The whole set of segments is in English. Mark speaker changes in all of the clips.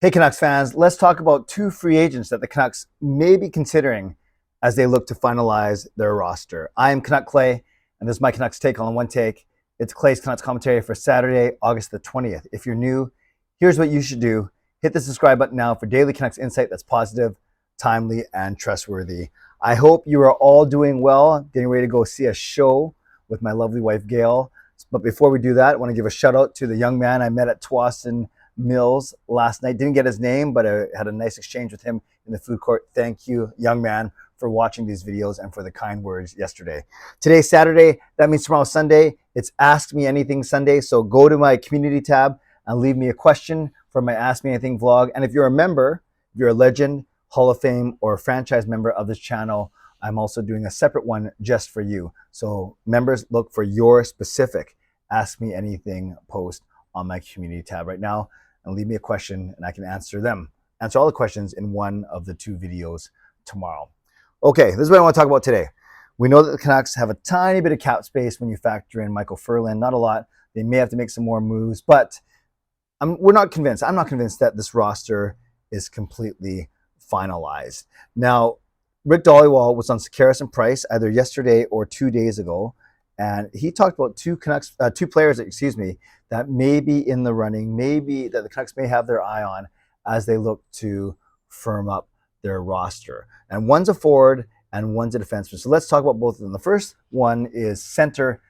Speaker 1: Hey Canucks fans, let's talk about two free agents that the Canucks may be considering as they look to finalize their roster. I am Canuck Clay, and this is my Canucks Take on One Take. It's Clay's Canucks commentary for Saturday, August the 20th. If you're new, here's what you should do. Hit the subscribe button now for daily Canucks insight that's positive, timely, and trustworthy. I hope you are all doing well, getting ready to go see a show with my lovely wife, Gail. But before we do that, I want to give a shout out to the young man I met at Tsawwassen Mills last night. Didn't get his name, but I had a nice exchange with him in the food court. Thank you, young man, for watching these videos and for the kind words yesterday. Today's Saturday. That means tomorrow's Sunday. It's Ask Me Anything Sunday. So go to my community tab and leave me a question for my Ask Me Anything vlog. And if you're a member, if you're a legend, Hall of Fame, or a franchise member of this channel, I'm also doing a separate one just for you. So members, look for your specific Ask Me Anything post on my community tab right now and leave me a question and I can answer all the questions in one of the two videos tomorrow. Okay, this is what I want to talk about today. We know that the Canucks have a tiny bit of cap space when you factor in Michael Furlan, not a lot. They may have to make some more moves, but we're not convinced. I'm not convinced that this roster is completely finalized. Now, Rick Dhaliwal was on Sekeres and Price either yesterday or 2 days ago, and he talked about two players, that may be in the running, maybe that the Canucks may have their eye on as they look to firm up their roster. And one's a forward and one's a defenseman. So let's talk about both of them. The first one is center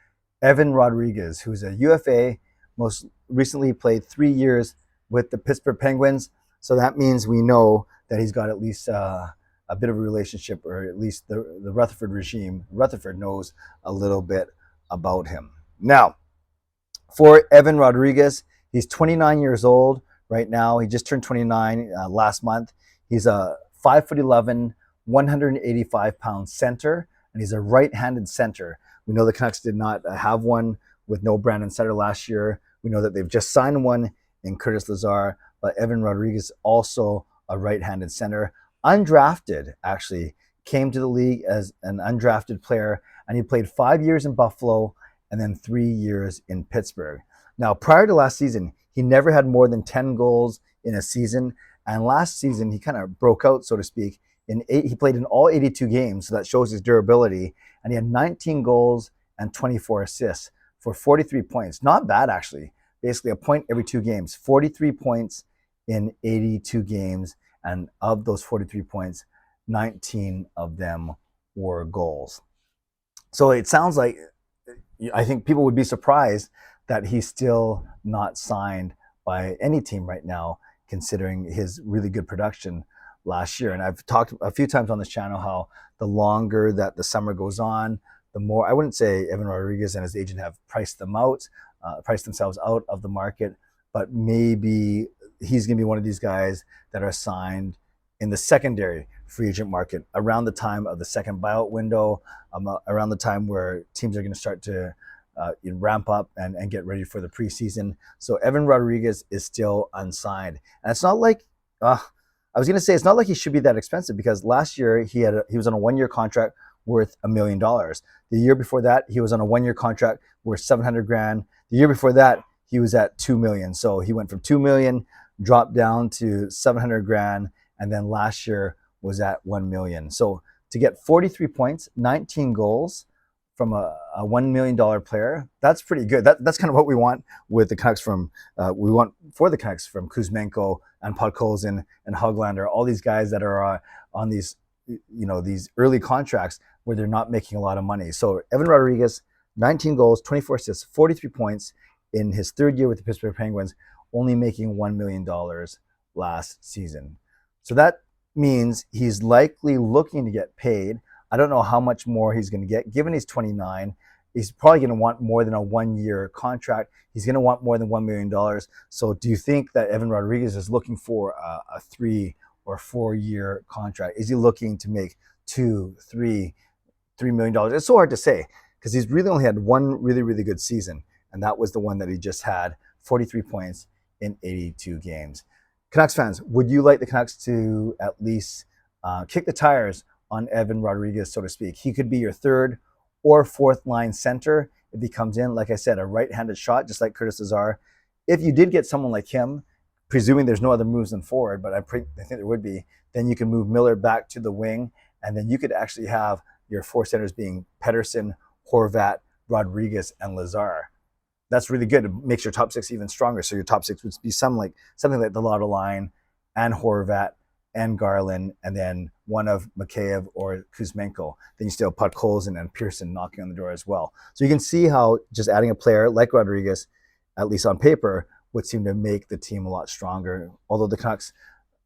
Speaker 1: Evan Rodrigues, who's a UFA, most recently played 3 years with the Pittsburgh Penguins. So that means we know that he's got at least a bit of a relationship, or at least the Rutherford regime. Rutherford knows a little bit about him. Now, for Evan Rodrigues, he's 29 years old right now. He just turned 29 last month. He's a 5'11", 185-pound center, and he's a right-handed center. We know the Canucks did not have one with no Brandon Sutter last year. We know that they've just signed one in Curtis Lazar, but Evan Rodrigues also a right-handed center. Undrafted, actually, came to the league as an undrafted player, and he played 5 years in Buffalo and then 3 years in Pittsburgh. Now, prior to last season, he never had more than 10 goals in a season, and last season he kind of broke out, so to speak. He played in all 82 games, so that shows his durability, and he had 19 goals and 24 assists for 43 points. Not bad, actually. Basically a point every 2 games. 43 points in 82 games, and of those 43 points, 19 of them were goals. So it sounds like, I think people would be surprised that he's still not signed by any team right now, considering his really good production last year. And I've talked a few times on this channel how the longer that the summer goes on, the more, I wouldn't say Evan Rodrigues and his agent have priced themselves out of the market, but maybe he's going to be one of these guys that are signed in the secondary free agent market around the time of the second buyout window, around the time where teams are going to start to ramp up and get ready for the preseason. So Evan Rodrigues is still unsigned. And it's not like, I was going to say, it's not like he should be that expensive, because last year he was on a 1-year contract worth $1 million. The year before that, he was on a 1-year contract worth $700,000. The year before that, he was at $2 million. So he went from $2 million, dropped down to $700,000, and then last year was at $1 million. So to get 43 points, 19 goals from a $1 million player, that's pretty good. That's kind of what we want with the Canucks for the Canucks from Kuzmenko and Podkolzin and Höglander, all these guys that are on these, these early contracts where they're not making a lot of money. So Evan Rodrigues, 19 goals, 24 assists, 43 points in his 3rd year with the Pittsburgh Penguins, only making $1 million last season. So that means he's likely looking to get paid. I don't know how much more he's going to get. Given he's 29, he's probably going to want more than a 1-year contract. He's going to want more than $1 million. So do you think that Evan Rodrigues is looking for a 3 or 4-year contract? Is he looking to make $2, $3 million? It's so hard to say, because he's really only had one really, really good season, and that was the one that he just had, 43 points in 82 games. Canucks fans, would you like the Canucks to at least kick the tires on Evan Rodrigues, so to speak? He could be your 3rd or 4th line center if he comes in, like I said, a right-handed shot, just like Curtis Lazar. If you did get someone like him, presuming there's no other moves than forward, but I think there would be, then you can move Miller back to the wing, and then you could actually have your four centers being Pettersson, Horvat, Rodrigues, and Lazar. That's really good. It makes your top six even stronger. So your top six would be something like the Lotto line and Horvat and Garland, and then one of Mikheyev or Hsmfangirl. Then you still have Podkolzin and Pearson knocking on the door as well. So you can see how just adding a player like Rodrigues, at least on paper, would seem to make the team a lot stronger. Although the Canucks,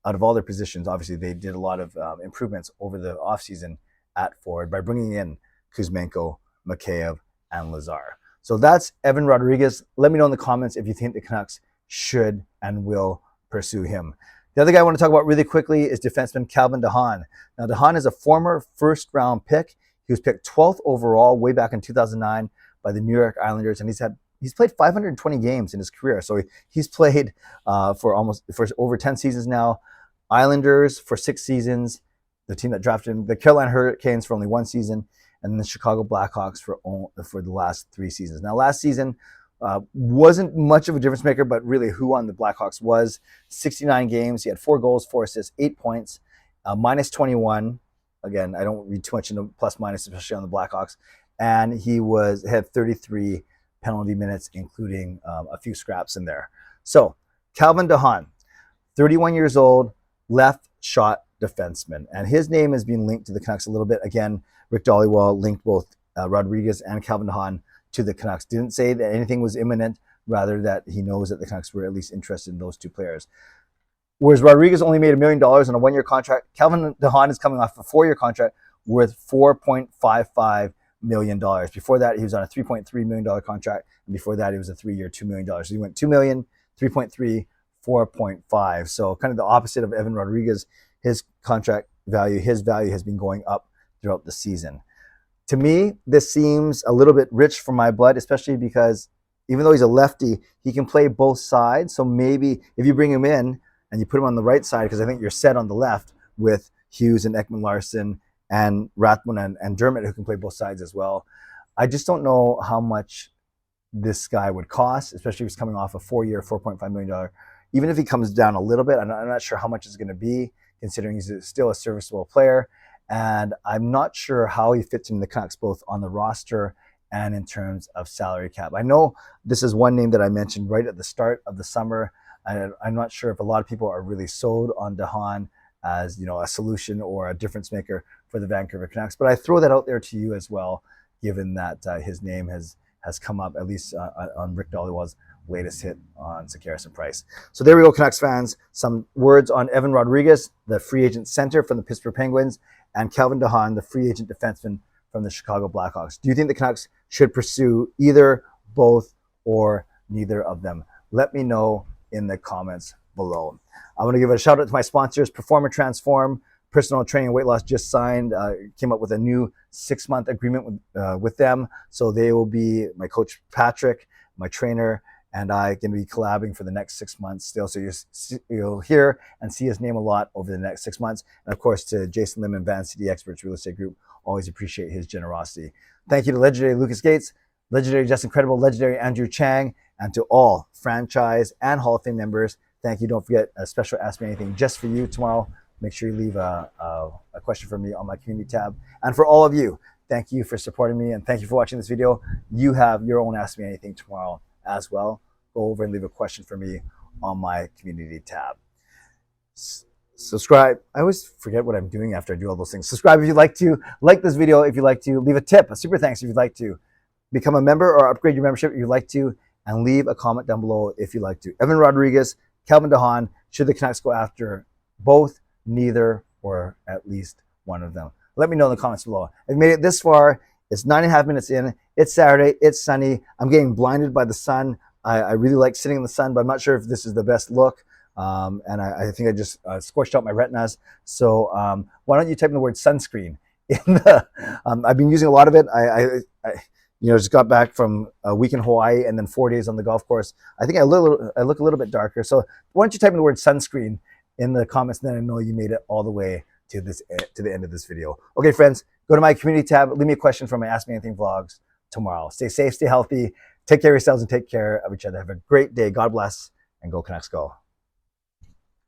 Speaker 1: out of all their positions, obviously they did a lot of improvements over the offseason at forward by bringing in Hsmfangirl, Mikheyev, and Lazar. So that's Evan Rodrigues. Let me know in the comments if you think the Canucks should and will pursue him. The other guy I want to talk about really quickly is defenseman Calvin de Haan. Now, de Haan is a former first-round pick. He was picked 12th overall way back in 2009 by the New York Islanders, and he's played 520 games in his career. So he's played for over 10 seasons now. Islanders for 6 seasons, the team that drafted him. The Carolina Hurricanes for only 1 season, and then the Chicago Blackhawks for the last 3 seasons. Now, last season wasn't much of a difference maker, but really who on the Blackhawks was. 69 games. He had 4 goals, 4 assists, 8 points, minus 21. Again, I don't read too much into plus minus, especially on the Blackhawks. And he had 33 penalty minutes, including a few scraps in there. So Calvin de Haan, 31 years old, left shot defenseman. And his name has been linked to the Canucks a little bit. Again, Rick Dhaliwal linked both Rodrigues and Calvin de Haan to the Canucks. Didn't say that anything was imminent, rather that he knows that the Canucks were at least interested in those 2 players. Whereas Rodrigues only made $1 million on a 1-year contract, Calvin de Haan is coming off a 4-year contract worth $4.55 million. Before that, he was on a $3.3 million contract, and before that, it was a 3-year, $2 million. So he went $2 million, 3.3, 4.5. So kind of the opposite of Evan Rodrigues. His contract value, his value has been going up throughout the season. To me, this seems a little bit rich for my blood, especially because even though he's a lefty, he can play both sides. So maybe if you bring him in and you put him on the right side, because I think you're set on the left with Hughes and Ekman-Larsson and Rathbone and Dermott, who can play both sides as well. I just don't know how much this guy would cost, especially if he's coming off a 4-year, $4.5 million. Even if he comes down a little bit, I'm not sure how much it's going to be, considering he's still a serviceable player. And I'm not sure how he fits in the Canucks, both on the roster and in terms of salary cap. I know this is one name that I mentioned right at the start of the summer. I'm not sure if a lot of people are really sold on de Haan as, a solution or a difference maker for the Vancouver Canucks. But I throw that out there to you as well, given that his name has come up, at least on Rick Dhaliwal's latest hit on Sekeres and Price. So there we go, Canucks fans. Some words on Evan Rodrigues, the free agent center from the Pittsburgh Penguins, and Calvin de Haan, the free agent defenseman from the Chicago Blackhawks. Do you think the Canucks should pursue either, both, or neither of them? Let me know in the comments below. I want to give a shout out to my sponsors, Perform and Transform, personal training and weight loss, just signed, came up with a new 6-month agreement with them. So they will be my coach, Patrick, my trainer, and I can be collabing for the next 6 months still. So you'll hear and see his name a lot over the next 6 months. And of course, to Jason Lim and Van City Experts Real Estate Group, always appreciate his generosity. Thank you to legendary Lucas Gates, legendary Justin Credible, legendary Andrew Chang, and to all franchise and Hall of Fame members. Thank you. Don't forget a special Ask Me Anything just for you tomorrow. Make sure you leave a question for me on my community tab. And for all of you, thank you for supporting me, and thank you for watching this video. You have your own Ask Me Anything tomorrow as well. Go over and leave a question for me on my community tab. Subscribe. I always forget what I'm doing after I do all those things. Subscribe if you'd like to. Like this video if you'd like to. Leave a tip, a super thanks if you'd like to. Become a member or upgrade your membership if you'd like to. And leave a comment down below if you'd like to. Evan Rodrigues, Calvin de Haan, should the Canucks go after both, neither, or at least one of them? Let me know in the comments below. I've made it this far. It's 9.5 minutes in. It's Saturday. It's sunny. I'm getting blinded by the sun. I really like sitting in the sun, but I'm not sure if this is the best look. And I think I just scorched out my retinas. So why don't you type in the word sunscreen? I've been using a lot of it. I just got back from a week in Hawaii and then 4 days on the golf course. I think I look a little bit darker. So why don't you type in the word sunscreen in the comments, and then I know you made it all the way to the end of this video. Okay, friends, go to my community tab. Leave me a question for my Ask Me Anything vlogs tomorrow. Stay safe, stay healthy. Take care of yourselves and take care of each other. Have a great day. God bless, and go Canucks go.